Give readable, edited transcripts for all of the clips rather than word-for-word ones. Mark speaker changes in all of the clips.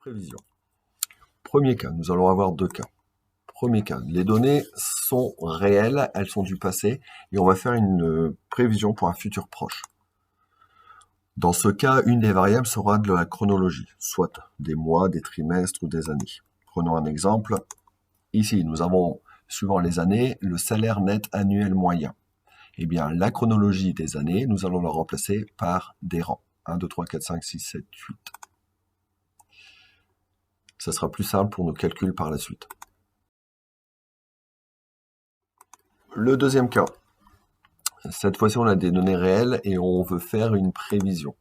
Speaker 1: Prévision. Premier cas, nous allons avoir deux cas. Premier cas, les données sont réelles, elles sont du passé, et on va faire une prévision pour un futur proche. Dans ce cas, une des variables sera de la chronologie, soit des mois, des trimestres ou des années. Prenons un exemple. Ici, nous avons, suivant les années, le salaire net annuel moyen. Eh bien, la chronologie des années, nous allons la remplacer par des rangs. 1, 2, 3, 4, 5, 6, 7, 8. Ça sera plus simple pour nos calculs par la suite. Le deuxième cas. Cette fois-ci, on a des données réelles et on veut faire une prévision.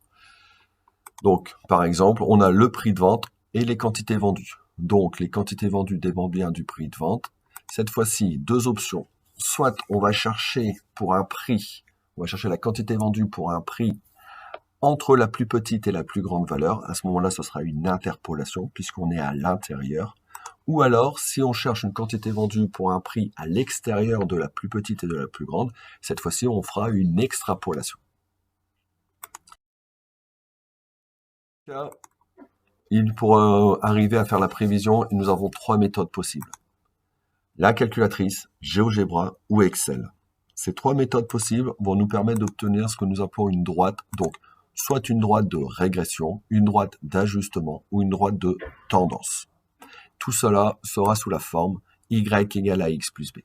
Speaker 1: Donc, par exemple, on a le prix de vente et les quantités vendues. Donc, les quantités vendues dépendent bien du prix de vente. Cette fois-ci, deux options. Soit on va chercher pour un prix, on va chercher la quantité vendue pour un prix entre la plus petite et la plus grande valeur. À ce moment-là, ce sera une interpolation puisqu'on est à l'intérieur. Ou alors, si on cherche une quantité vendue pour un prix à l'extérieur de la plus petite et de la plus grande, cette fois-ci, on fera une extrapolation. Pour arriver à faire la prévision, nous avons trois méthodes possibles. La calculatrice, GeoGebra ou Excel. Ces trois méthodes possibles vont nous permettre d'obtenir ce que nous appelons une droite, donc soit une droite de régression, une droite d'ajustement ou une droite de tendance. Tout cela sera sous la forme y égale à x plus b.